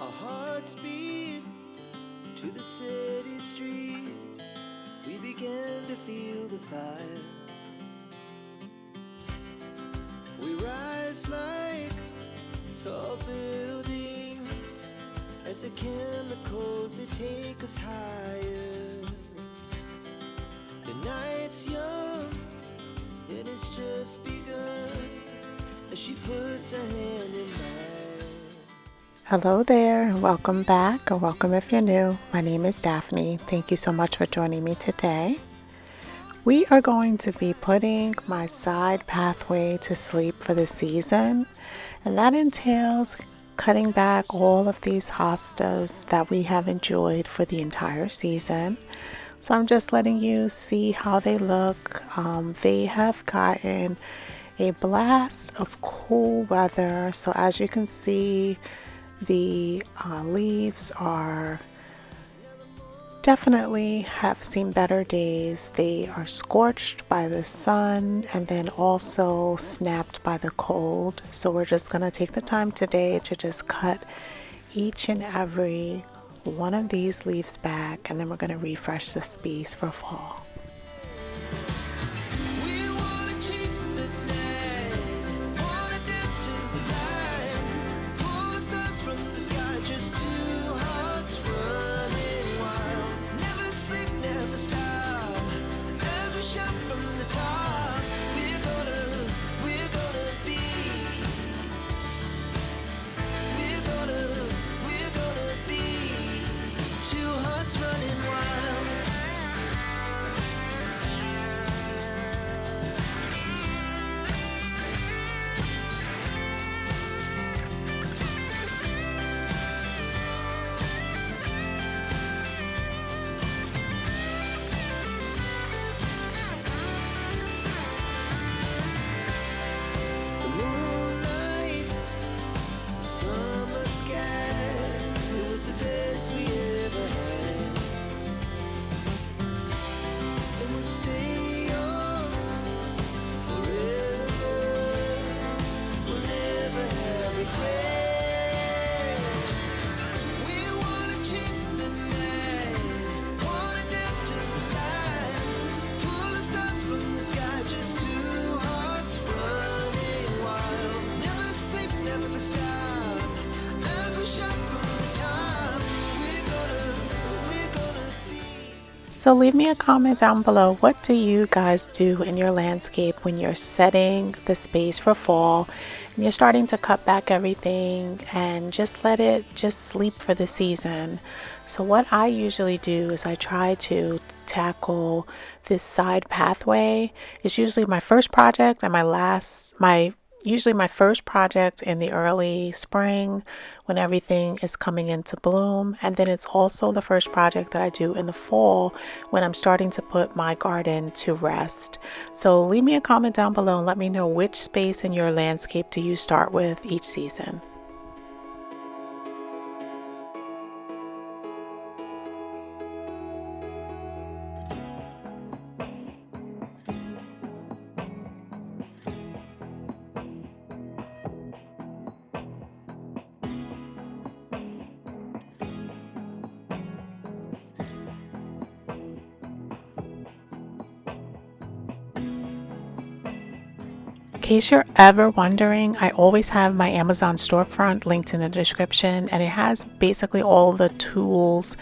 Our hearts beat to the city streets. We began to feel the fire. We rise like tall buildings as the chemicals, they take us higher. The night's young and it's just begun as she puts her hand in mine. Hello there, welcome back, or welcome if you're new. My name is Daphne. Thank you so much for joining me today. We are going to be putting my side pathway to sleep for the season, and that entails cutting back all of these hostas that we have enjoyed for the entire season. So I'm just letting you see how they look. They have gotten a blast of cool weather, so as you can see, the leaves are definitely have seen better days. They are scorched by the sun and then also snapped by the cold. So we're just going to take the time today to just cut each and every one of these leaves back, and then we're going to refresh the space for fall. So leave me a comment down below. What do you guys do in your landscape when you're setting the space for fall and you're starting to cut back everything and just let it just sleep for the season? So what I usually do is I try to tackle this side pathway. It's usually my first project and usually my first project in the early spring when everything is coming into bloom, and then it's also the first project that I do in the fall when I'm starting to put my garden to rest. So leave me a comment down below and let me know which space in your landscape do you start with each season. In case you're ever wondering, I always have my Amazon storefront linked in the description, and it has basically all the tools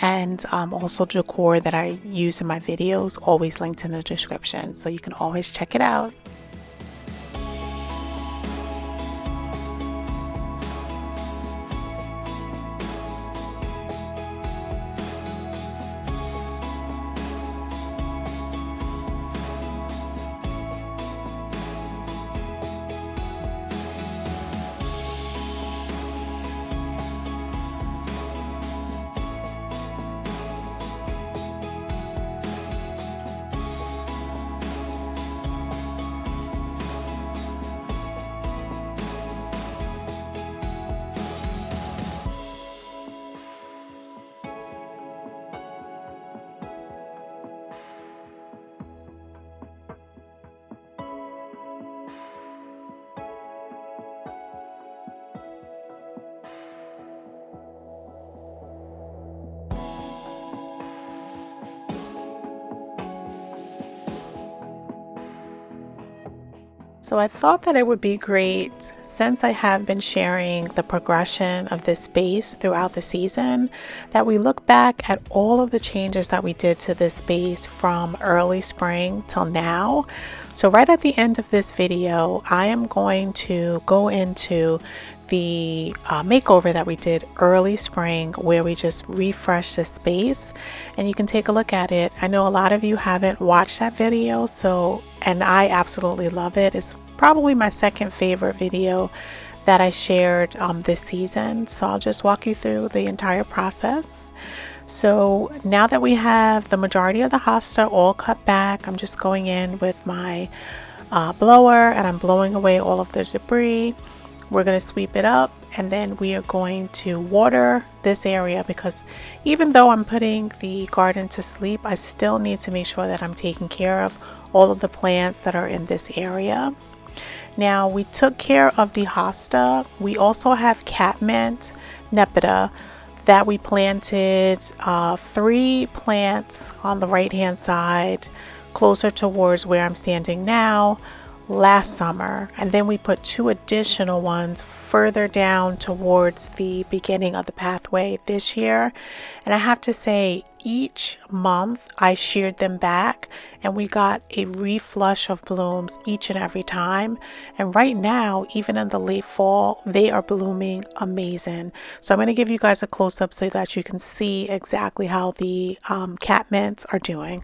and also decor that I use in my videos always linked in the description, so you can always check it out. So I thought that it would be great, since I have been sharing the progression of this space throughout the season, that we look back at all of the changes that we did to this space from early spring till now. So right at the end of this video, I am going to go into the makeover that we did early spring, where we just refreshed the space, and you can take a look at it. I know a lot of you haven't watched that video, and I absolutely love it. It's probably my second favorite video that I shared this season, so I'll just walk you through the entire process. So now that we have the majority of the hosta all cut back, I'm just going in with my blower, and I'm blowing away all of the debris. We're going to sweep it up, and then we are going to water this area, because even though I'm putting the garden to sleep, I still need to make sure that I'm taking care of all of the plants that are in this area. Now, we took care of the hosta. We also have catmint nepeta that we planted 3 plants on the right hand side, closer towards where I'm standing now, last summer, and then we put 2 additional ones further down towards the beginning of the pathway this year. And I have to say, each month I sheared them back, and we got a reflush of blooms each and every time. And right now, even in the late fall, they are blooming amazing. So I'm going to give you guys a close-up so that you can see exactly how the catmints are doing.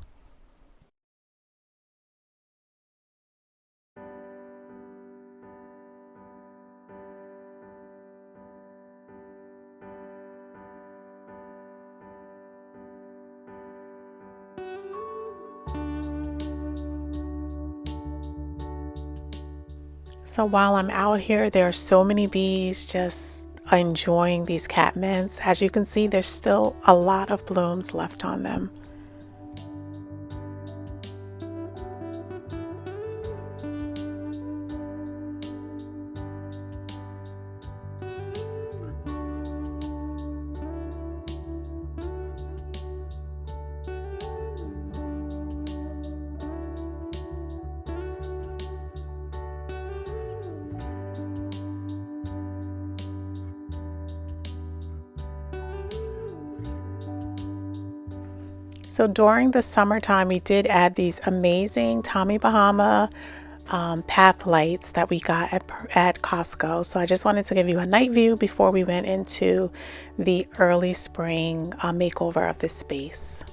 So while I'm out here, there are so many bees just enjoying these catmints. As you can see, there's still a lot of blooms left on them. So during the summertime, we did add these amazing Tommy Bahama path lights that we got at Costco. So I just wanted to give you a night view before we went into the early spring makeover of this space.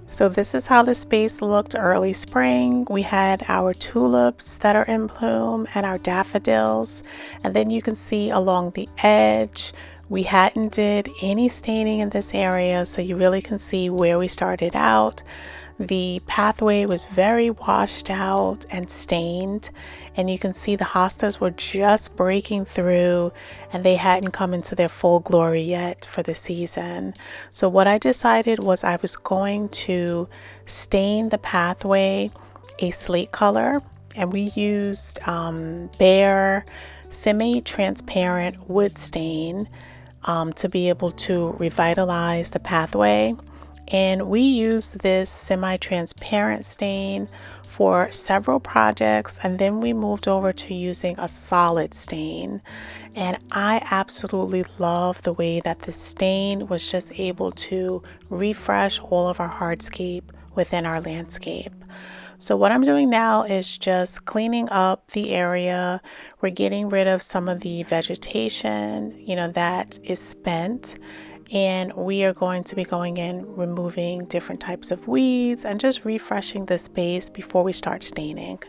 So this is how the space looked early spring. We had our tulips that are in bloom and our daffodils. And then you can see along the edge, we hadn't did any staining in this area, so you really can see where we started out. The pathway was very washed out and stained, and you can see the hostas were just breaking through, and they hadn't come into their full glory yet for the season. So what I decided was I was going to stain the pathway a slate color, and we used bare semi-transparent wood stain to be able to revitalize the pathway. And we used this semi-transparent stain for several projects, and then we moved over to using a solid stain. And I absolutely love the way that the stain was just able to refresh all of our hardscape within our landscape. So what I'm doing now is just cleaning up the area. We're getting rid of some of the vegetation, that is spent. And we are going to be going in, removing different types of weeds and just refreshing the space before we start staining.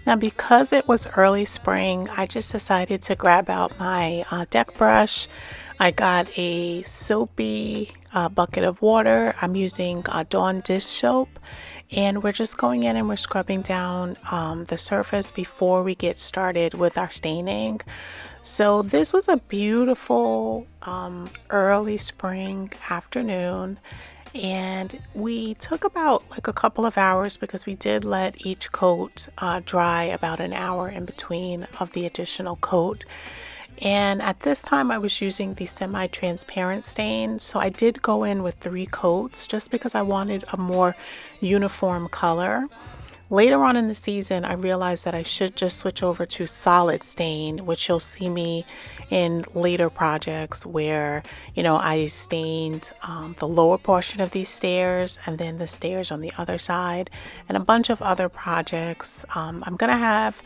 Now, because it was early spring, I just decided to grab out my deck brush. I got a soapy bucket of water. I'm using Dawn dish soap, and we're just going in and we're scrubbing down the surface before we get started with our staining. So this was a beautiful early spring afternoon, and we took about like a couple of hours because we did let each coat dry about an hour in between of the additional coat. And at this time I was using the semi-transparent stain, so I did go in with 3 coats just because I wanted a more uniform color. Later on in the season, I realized that I should just switch over to solid stain, which you'll see me in later projects where, you know, I stained the lower portion of these stairs and then the stairs on the other side and a bunch of other projects. I'm going to have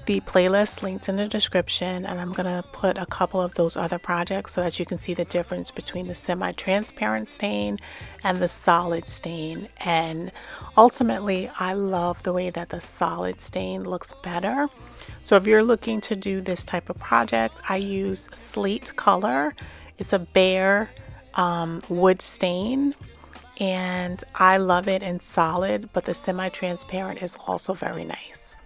the playlist linked in the description, and I'm going to put a couple of those other projects so that you can see the difference between the semi-transparent stain and the solid stain. And ultimately, I love the way that the solid stain looks better. So if you're looking to do this type of project, I use slate color. It's a bare wood stain, and I love it in solid, but the semi-transparent is also very nice.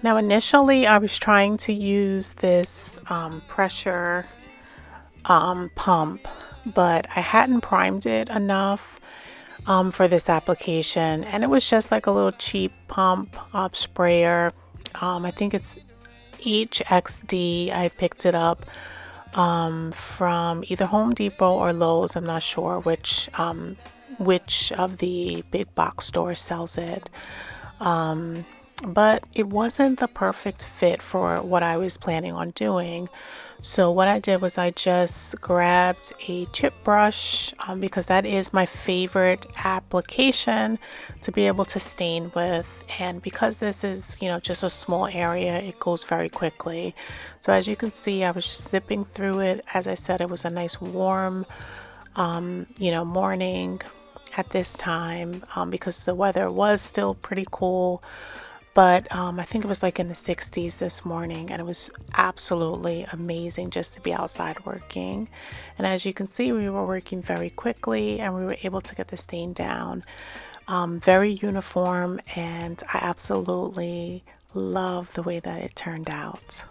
Now initially I was trying to use this pressure pump, but I hadn't primed it enough for this application, and it was just like a little cheap pump sprayer. I think it's HXD. I picked it up from either Home Depot or Lowe's. I'm not sure which of the big box stores sells it. But it wasn't the perfect fit for what I was planning on doing. So what I did was I just grabbed a chip brush because that is my favorite application to be able to stain with. And because this is, you know, just a small area, it goes very quickly. So as you can see, I was just zipping through it. As I said, it was a nice warm, morning at this time because the weather was still pretty cool. But I think it was like in the 60s this morning, and it was absolutely amazing just to be outside working. And as you can see, we were working very quickly and we were able to get the stain down very uniform, and I absolutely love the way that it turned out.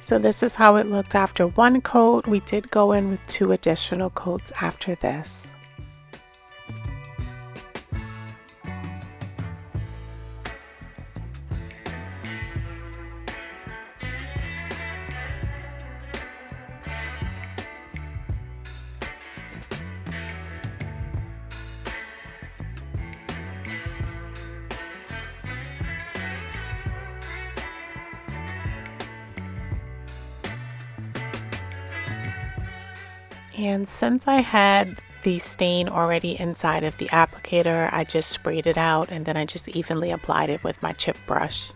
So this is how it looked after one coat. We did go in with 2 additional coats after this. And since I had the stain already inside of the applicator, I just sprayed it out and then I just evenly applied it with my chip brush.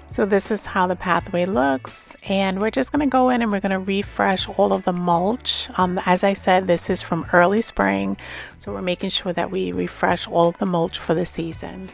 So this is how the pathway looks, and we're just going to go in and we're going to refresh all of the mulch. As I said, this is from early spring, so we're making sure that we refresh all of the mulch for the season.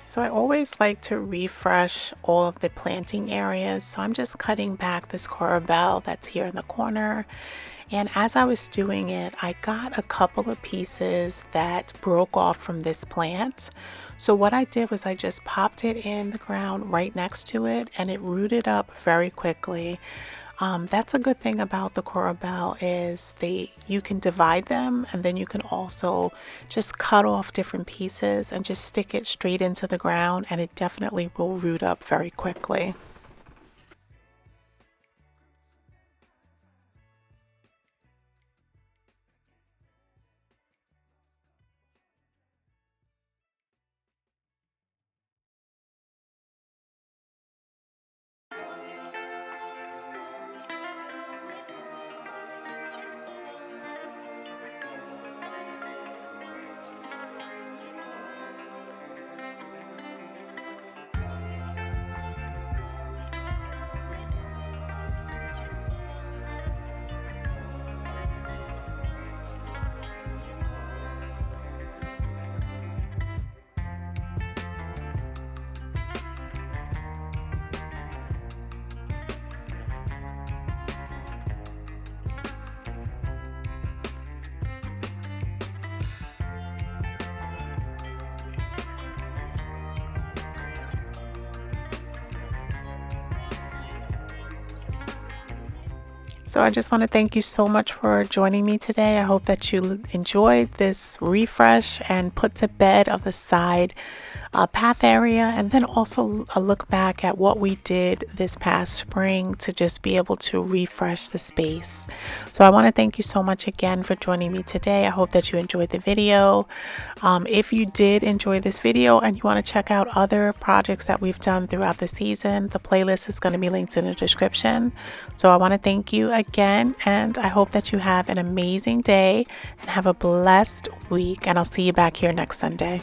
So I always like to refresh all of the planting areas. So I'm just cutting back this coral bell that's here in the corner. And as I was doing it, I got a couple of pieces that broke off from this plant. So what I did was I just popped it in the ground right next to it, and it rooted up very quickly. That's a good thing about the coral bell is you can divide them, and then you can also just cut off different pieces and just stick it straight into the ground, and it definitely will root up very quickly. So I just want to thank you so much for joining me today. I hope that you enjoyed this refresh and put to bed of the side path area, and then also a look back at what we did this past spring to just be able to refresh the space. So I want to thank you so much again for joining me today. I hope that you enjoyed the video. If you did enjoy this video and you want to check out other projects that we've done throughout the season, the playlist is going to be linked in the description. So I want to thank you again, and I hope that you have an amazing day and have a blessed week, and I'll see you back here next Sunday.